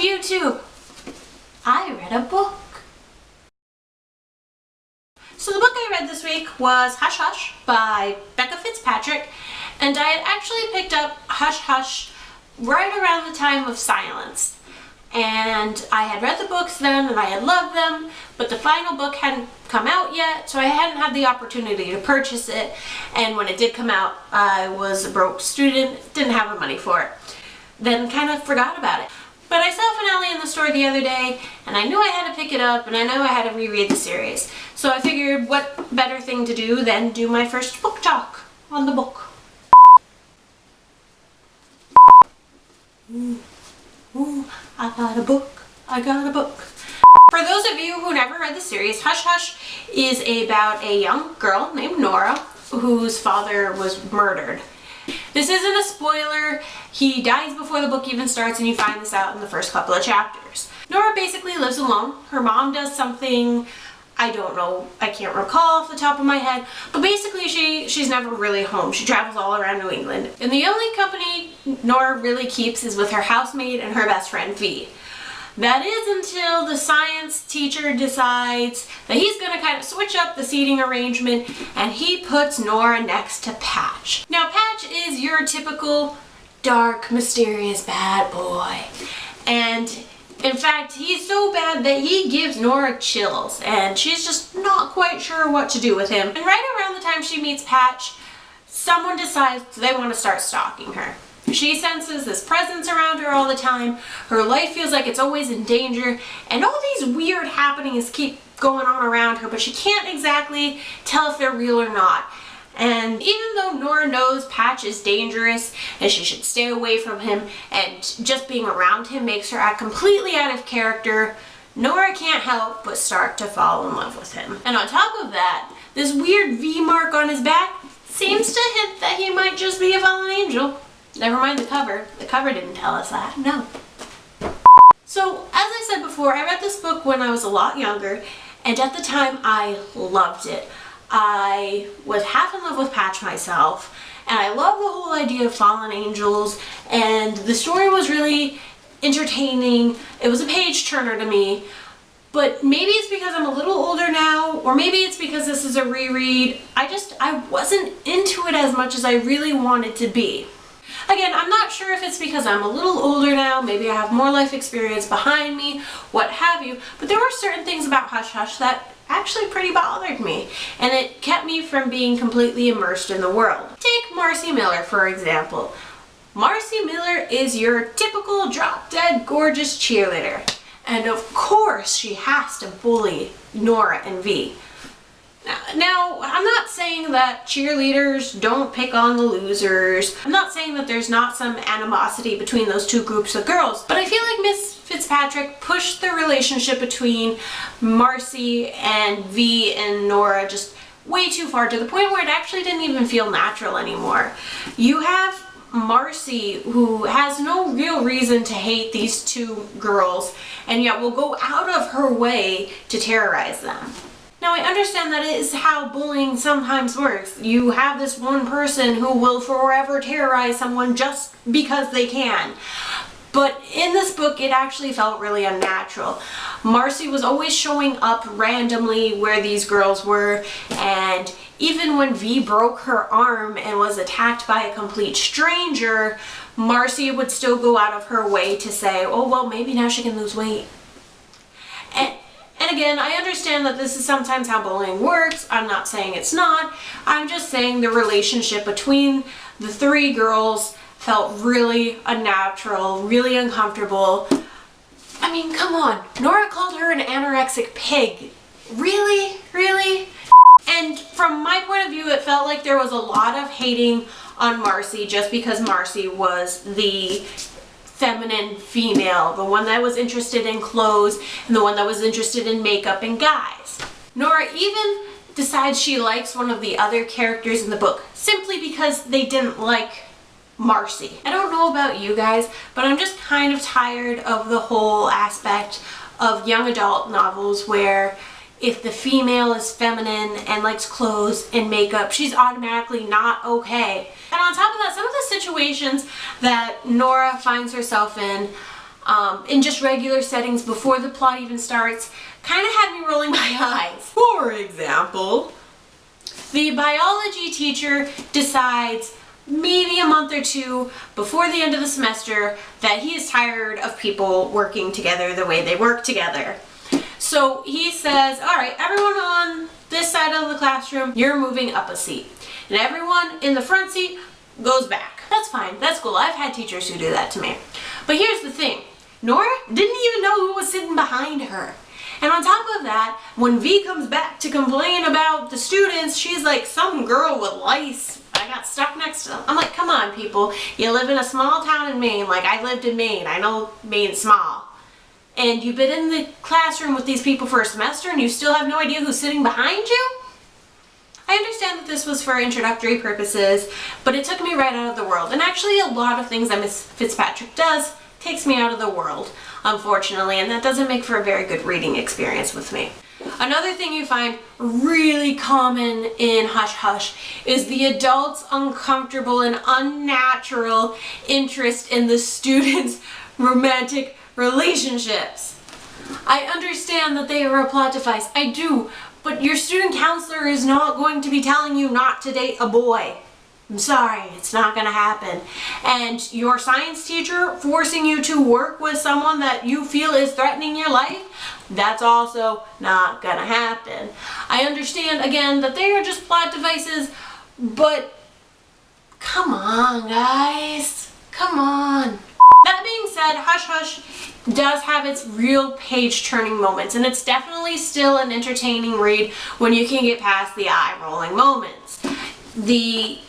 YouTube. I read a book. So the book I read this week was Hush Hush by Becca Fitzpatrick, and I had actually picked up Hush Hush right around the time of Silence. And I had read the books then and I had loved them, but the final book hadn't come out yet, so I hadn't had the opportunity to purchase it. And when it did come out, I was a broke student, didn't have the money for it. Then kind of forgot about it. But I saw Finale in the store the other day, and I knew I had to pick it up, and I knew I had to reread the series. So I figured what better thing to do than do my first book talk on the book. Ooh, I got a book. I got a book. For those of you who never read the series, Hush Hush is about a young girl named Nora whose father was murdered. This isn't a spoiler. He dies before the book even starts, and you find this out in the first couple of chapters. Nora basically lives alone. Her mom does something, I don't know, I can't recall off the top of my head, but basically she's never really home. She travels all around New England. And the only company Nora really keeps is with her housemaid and her best friend V. That is until the science teacher decides that he's going to kind of switch up the seating arrangement, and he puts Nora next to Patch. Now Patch is your typical dark, mysterious bad boy. And in fact, he's so bad that he gives Nora chills, and she's just not quite sure what to do with him. And right around the time she meets Patch, someone decides they want to start stalking her. She senses this presence around her all the time. Her life feels like it's always in danger, and all these weird happenings keep going on around her, but she can't exactly tell if they're real or not. And even though Nora knows Patch is dangerous and she should stay away from him, and just being around him makes her act completely out of character, Nora can't help but start to fall in love with him. And on top of that, this weird V mark on his back seems to hint that he might just be a fallen angel. Never mind the cover. The cover didn't tell us that. No. So, as I said before, I read this book when I was a lot younger, and at the time I loved it. I was half in love with Patch myself, and I love the whole idea of fallen angels, and the story was really entertaining. It was a page turner to me, but maybe it's because I'm a little older now, or maybe it's because this is a reread. I wasn't into it as much as I really wanted to be. Again, I'm not sure if it's because I'm a little older now, maybe I have more life experience behind me, what have you, but there were certain things about Hush Hush that actually pretty bothered me, and it kept me from being completely immersed in the world. Take Marcy Miller, for example. Marcy Miller is your typical drop-dead gorgeous cheerleader, and of course she has to bully Nora and V. Now, I'm not saying that cheerleaders don't pick on the losers. I'm not saying that there's not some animosity between those two groups of girls, but I feel like Miss Fitzpatrick pushed the relationship between Marcy and V and Nora just way too far, to the point where it actually didn't even feel natural anymore. You have Marcy, who has no real reason to hate these two girls, and yet will go out of her way to terrorize them. Now, I understand that is how bullying sometimes works. You have this one person who will forever terrorize someone just because they can. But in this book, it actually felt really unnatural. Marcy was always showing up randomly where these girls were, and even when V broke her arm and was attacked by a complete stranger, Marcy would still go out of her way to say, oh, well, maybe now she can lose weight. And again, I understand that this is sometimes how bullying works. I'm not saying it's not. I'm just saying the relationship between the three girls felt really unnatural, really uncomfortable. I mean, come on. Nora called her an anorexic pig. Really? Really? And from my point of view, it felt like there was a lot of hating on Marcy just because Marcy was the feminine female, the one that was interested in clothes and the one that was interested in makeup and guys. Nora even decides she likes one of the other characters in the book simply because they didn't like Marcy. I don't know about you guys, but I'm just kind of tired of the whole aspect of young adult novels where if the female is feminine and likes clothes and makeup, she's automatically not okay. And on top of that, some of the situations that Nora finds herself in, in just regular settings before the plot even starts, kind of had me rolling my eyes. For example, the biology teacher decides maybe a month or two before the end of the semester that he is tired of people working together the way they work together. So he says, all right, everyone on this side of the classroom, you're moving up a seat. And everyone in the front seat goes back. That's fine, that's cool. I've had teachers who do that to me. But here's the thing, Nora didn't even know who was sitting behind her. And on top of that, when V comes back to complain about the students, she's like, some girl with lice, I got stuck next to them. I'm like, come on people, you live in a small town in Maine, like I lived in Maine, I know Maine's small. And you've been in the classroom with these people for a semester and you still have no idea who's sitting behind you? I understand that this was for introductory purposes, but it took me right out of the world. And actually a lot of things that Miss Fitzpatrick does takes me out of the world, unfortunately, and that doesn't make for a very good reading experience with me. Another thing you find really common in Hush Hush is the adults' uncomfortable and unnatural interest in the students' romantic relationships. I understand that they are a plot device, I do, but your student counselor is not going to be telling you not to date a boy. I'm sorry, it's not gonna happen. And your science teacher forcing you to work with someone that you feel is threatening your life, that's also not gonna happen. I understand, again, that they are just plot devices, but come on, guys, come on. That being said, Hush Hush does have its real page-turning moments, and it's definitely still an entertaining read when you can get past the eye-rolling moments. The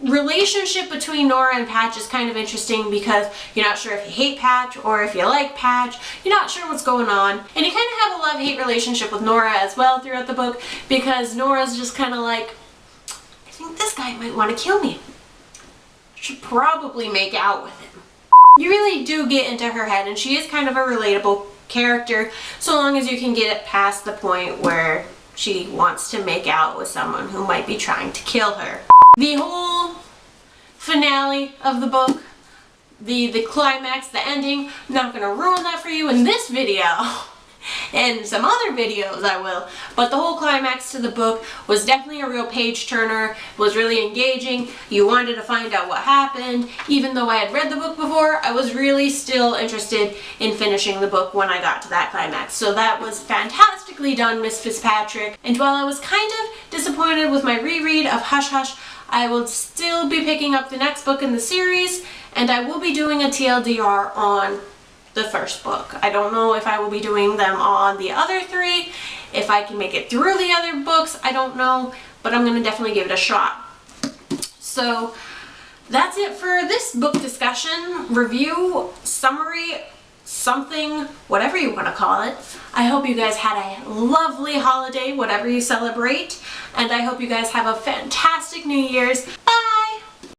relationship between Nora and Patch is kind of interesting because you're not sure if you hate Patch or if you like Patch. You're not sure what's going on. And you kind of have a love-hate relationship with Nora as well throughout the book because Nora's just kind of like, I think this guy might want to kill me. Should probably make out with him. You really do get into her head, and she is kind of a relatable character so long as you can get it past the point where she wants to make out with someone who might be trying to kill her. The whole finale of the book, the climax, the ending, I'm not going to ruin that for you in this video. And some other videos I will, but the whole climax to the book was definitely a real page turner, was really engaging. You wanted to find out what happened. Even though I had read the book before, I was really still interested in finishing the book when I got to that climax. So that was fantastically done, Miss Fitzpatrick. And while I was kind of disappointed with my reread of Hush Hush, I will still be picking up the next book in the series, and I will be doing a TLDR on the first book. I don't know if I will be doing them on the other three. If I can make it through the other books, I don't know, but I'm gonna definitely give it a shot. So that's it for this book discussion, review, summary, something, whatever you want to call it. I hope you guys had a lovely holiday, whatever you celebrate, and I hope you guys have a fantastic New Year's.